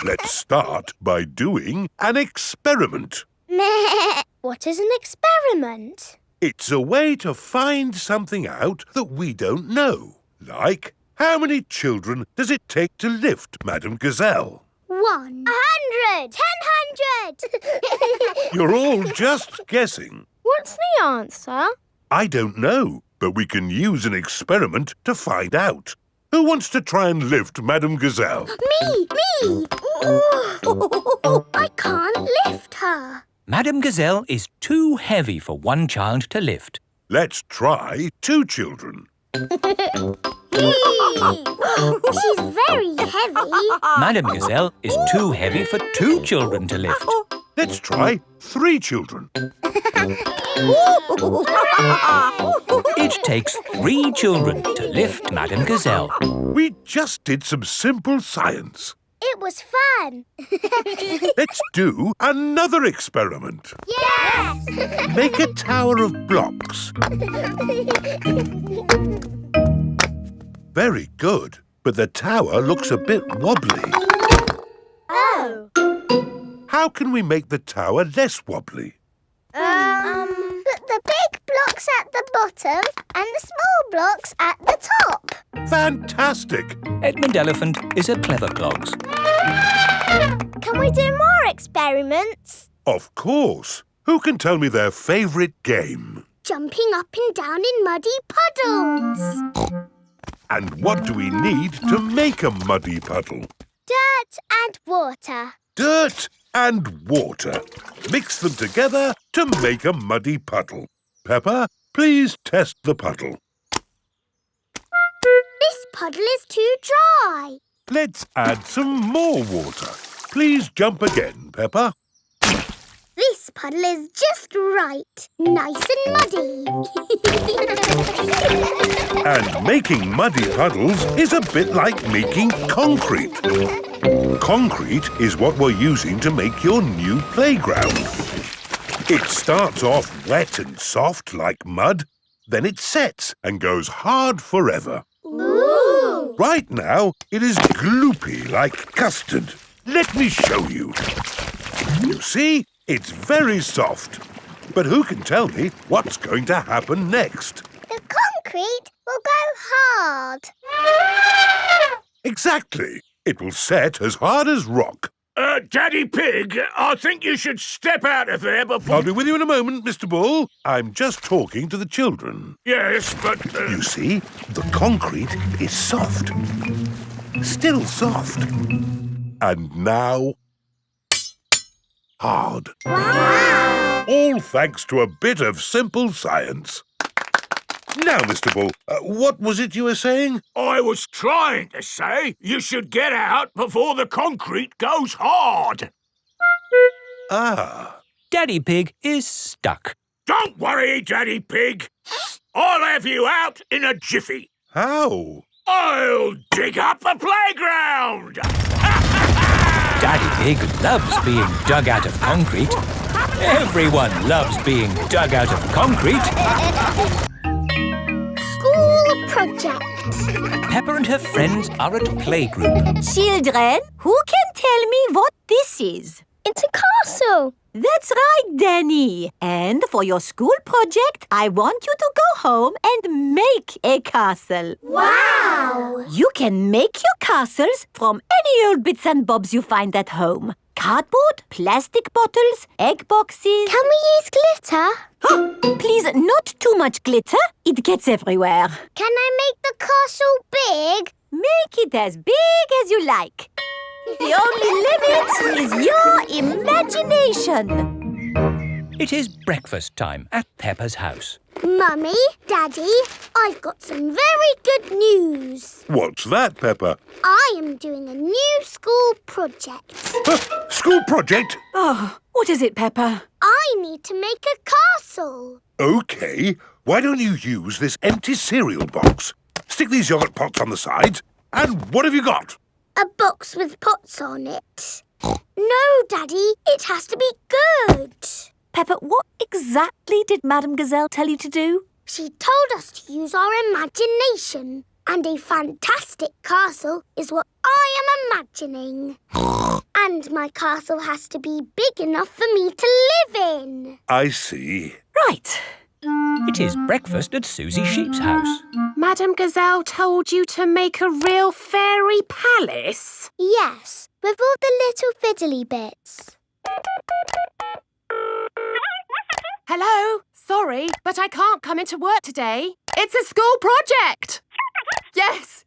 Let's start by doing an experiment. What is an experiment? It's a way to find something out that we don't know. Like, how many children does it take to lift Madame Gazelle? 100! 100! You're all just guessing. What's the answer? I don't know, but we can use an experiment to find out. Who wants to try and lift Madame Gazelle? Me! I can't lift her. Madame Gazelle is too heavy for one child to lift. Let's try 2 children. She's very heavy. Madame Gazelle is too heavy for 2 children to lift. Let's try 3 children. It takes 3 children to lift Madame Gazelle. We just did some simple science. It was fun. Let's do another experiment. Yes! Make a tower of blocks. Very good, but the tower looks a bit wobbly. Oh. How can we make the tower less wobbly? Put the big blocks at the bottom and the small blocks at the top. Fantastic! Edmund Elephant is a clever clogs. Can we do more experiments? Of course. Who can tell me their favourite game? Jumping up and down in muddy puddles. And what do we need to make a muddy puddle? Dirt and water. Dirt and water. Mix them together to make a muddy puddle. Peppa, please test the puddle. This puddle is too dry. Let's add some more water. Please jump again, Peppa. This puddle is just right. Nice and muddy. And making muddy puddles is a bit like making concrete. Concrete is what we're using to make your new playground. It starts off wet and soft like mud, then it sets and goes hard forever. Ooh! Right now, it is gloopy like custard. Let me show you. You see, it's very soft. But who can tell me what's going to happen next? The concrete will go hard. Exactly. It will set as hard as rock. Daddy Pig, I think you should step out of there before... I'll be with you in a moment, Mr. Bull. I'm just talking to the children. Yes, but... You see, the concrete is soft. Still soft. And now... hard. Wow! All thanks to a bit of simple science. Now, Mr. Bull, what was it you were saying? I was trying to say you should get out before the concrete goes hard. Ah. Daddy Pig is stuck. Don't worry, Daddy Pig. I'll have you out in a jiffy. How? I'll dig up the playground. Daddy Pig loves being dug out of concrete. Everyone loves being dug out of concrete. School project. Peppa and her friends are at playgroup. Children, who can tell me what this is? It's a castle. That's right, Danny. And for your school project, I want you to go home and make a castle. Wow! You can make your castles from any old bits and bobs you find at home. Cardboard, plastic bottles, egg boxes. Can we use glitter? Please, not too much glitter. It gets everywhere. Can I make the castle big? Make it as big as you like. The only limit is your imagination. It is breakfast time at Peppa's house. Mummy, Daddy, I've got some very good news. What's that, Peppa? I am doing a new school project. School project? Oh, what is it, Peppa? I need to make a castle. OK. Why don't you use this empty cereal box? Stick these yogurt pots on the sides. And what have you got? A box with pots on it. No, Daddy, it has to be good. Peppa, what exactly did Madame Gazelle tell you to do? She told us to use our imagination. And a fantastic castle is what I am imagining. And my castle has to be big enough for me to live in. I see. Right. It is breakfast at Susie Sheep's house. Madame Gazelle told you to make a real fairy palace? Yes, with all the little fiddly bits. Hello? Sorry, but I can't come into work today. It's a school project. Yes.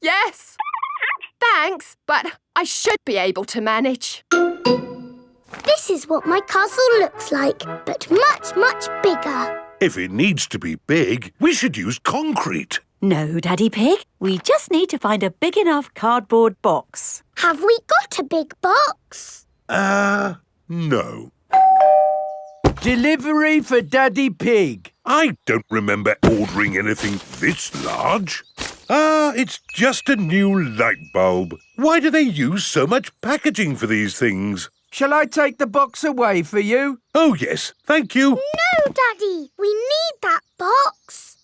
Thanks, but I should be able to manage. This is what my castle looks like, but much, much bigger. If it needs to be big, we should use concrete. No, Daddy Pig. We just need to find a big enough cardboard box. Have we got a big box? No. Delivery for Daddy Pig. I don't remember ordering anything this large. It's just a new light bulb. Why do they use so much packaging for these things? Shall I take the box away for you? Oh, yes, thank you. No, Daddy, we need that box.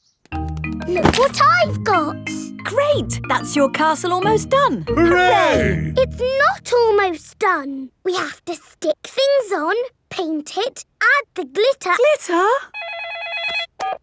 Look what I've got. Great! That's your castle almost done. Hooray! It's not almost done. We have to stick things on, paint it, add the glitter. Glitter?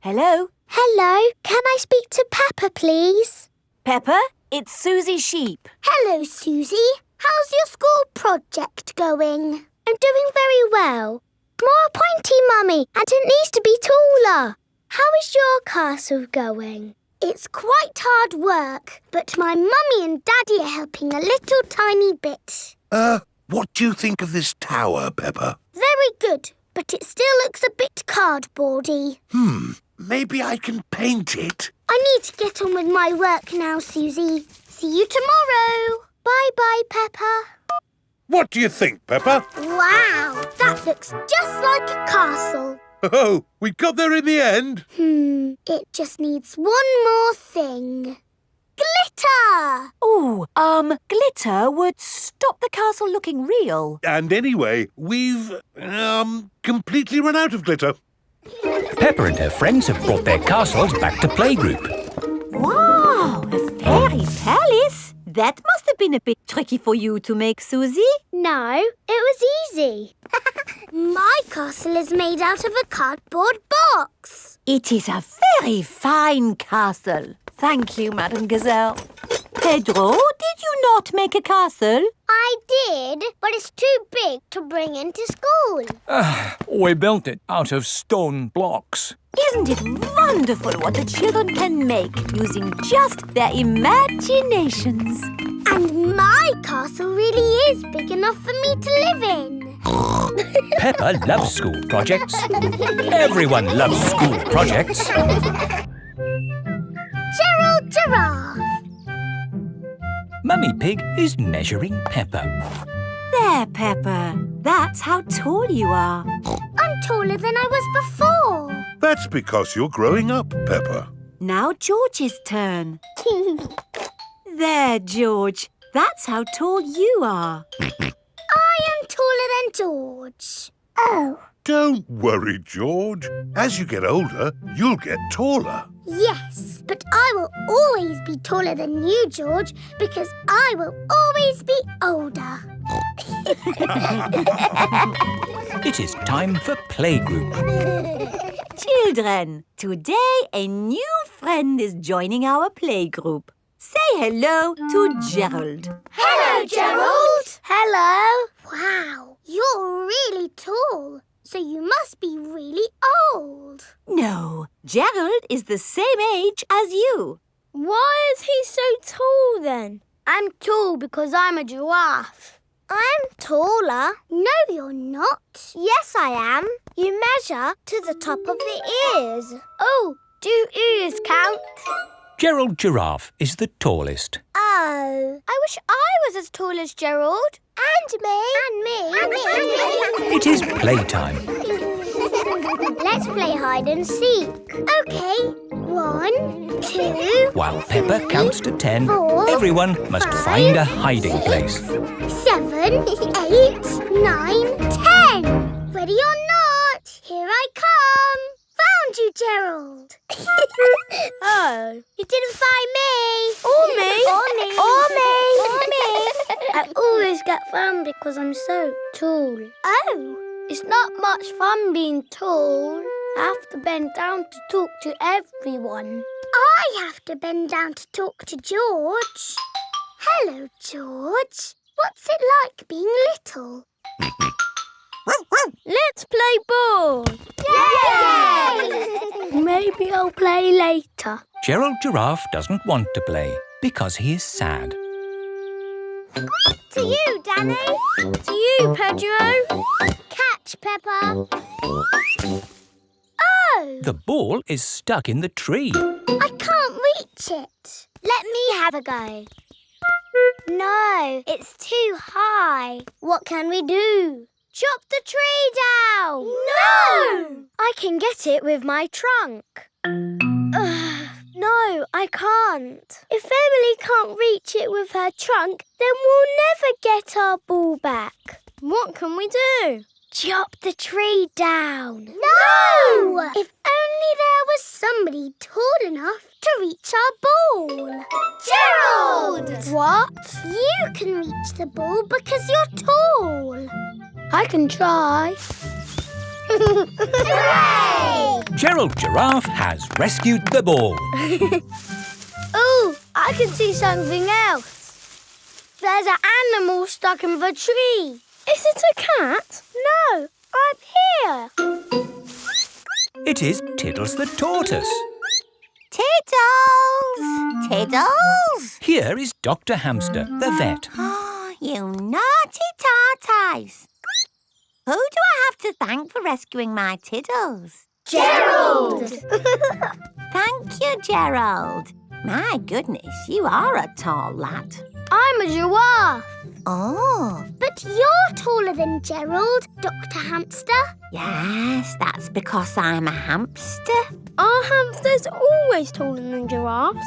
Hello? Hello, can I speak to Peppa, please? Peppa, it's Susie Sheep. Hello, Susie. How's your school project going? I'm doing very well. More pointy, Mummy, and it needs to be taller. How is your castle going? It's quite hard work, but my Mummy and Daddy are helping a little tiny bit. What do you think of this tower, Peppa? Very good, but it still looks a bit cardboardy. Maybe I can paint it. I need to get on with my work now, Susie. See you tomorrow. Bye-bye, Peppa. What do you think, Peppa? Wow, that looks just like a castle. Oh, we got there in the end. It just needs one more thing. Glitter! Oh, glitter would stop the castle looking real. And anyway, we've, completely run out of glitter. Peppa and her friends have brought their castles back to playgroup. Wow, a fairy palace? That must have been a bit tricky for you to make, Susie. No, it was easy. My castle is made out of a cardboard box. It is a very fine castle. Thank you, Madame Gazelle. Pedro, did you not make a castle? I did, but it's too big to bring into school. We built it out of stone blocks. Isn't it wonderful what the children can make using just their imaginations? And my castle really is big enough for me to live in. Peppa loves school projects. Everyone loves school projects. Gerald Giraffe. Mummy Pig is measuring Peppa. There, Peppa. That's how tall you are. I'm taller than I was before. That's because you're growing up, Peppa. Now George's turn. There, George. That's how tall you are. I am taller than George. Oh. Don't worry, George. As you get older, you'll get taller. Yes, but I will always be taller than you, George, because I will always be older. It is time for playgroup. Children, today a new friend is joining our playgroup. Say hello to Gerald. Hello, Gerald. Hello. Wow, you're really tall. So you must be really old. No, Gerald is the same age as you. Why is he so tall then? I'm tall because I'm a giraffe. I'm taller. No, you're not. Yes, I am. You measure to the top of the ears. Oh, Do ears count? Gerald Giraffe is the tallest. Oh, I wish I was as tall as Gerald. And me. And me. And me. It is playtime. Let's play hide and seek. OK. 1, 2... While Peppa counts to 10, 4, everyone must 5, find a hiding place. 7, 8, 9, 10. Ready or not, here I come. Found you, Gerald. Oh, you didn't find me. Or me. Or me. I always get found because I'm so tall. Oh, it's not much fun being tall. I have to bend down to talk to everyone. I have to bend down to talk to George. Hello, George. What's it like being little? Let's play ball. Yay! Maybe I'll play later. Gerald Giraffe doesn't want to play because he is sad. To you, Danny. To you, Pedro. Catch, Peppa. Oh! The ball is stuck in the tree. I can't reach it. Let me have a go. No, it's too high. What can we do? Chop the tree down! No! I can get it with my trunk. No, I can't. If Emily can't reach it with her trunk, then we'll never get our ball back. What can we do? Chop the tree down. No! If only there was somebody tall enough to reach our ball. Gerald! What? You can reach the ball because you're tall. I can try. Hooray! Gerald Giraffe has rescued the ball. Oh, I can see something else. There's an animal stuck in the tree. Is it a cat? No, I'm here. It is Tiddles the tortoise. Tiddles! Tiddles! Here is Dr. Hamster, the vet. Oh, you naughty tortoise. Who do I have to thank for rescuing my Tiddles? Gerald! Thank you, Gerald. My goodness, you are a tall lad. I'm a giraffe. Oh. But you're taller than Gerald, Dr. Hamster. Yes, that's because I'm a hamster. Are hamsters always taller than giraffes?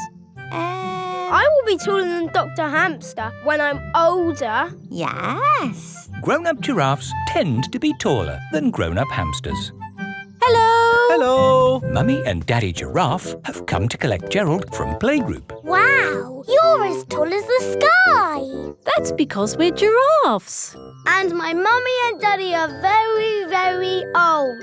I will be taller than Dr. Hamster when I'm older. Yes. Grown-up giraffes tend to be taller than grown-up hamsters. Hello. Hello. Mummy and Daddy Giraffe have come to collect Gerald from playgroup. Wow, you're as tall as the sky. That's because we're giraffes. And my mummy and daddy are very, very old.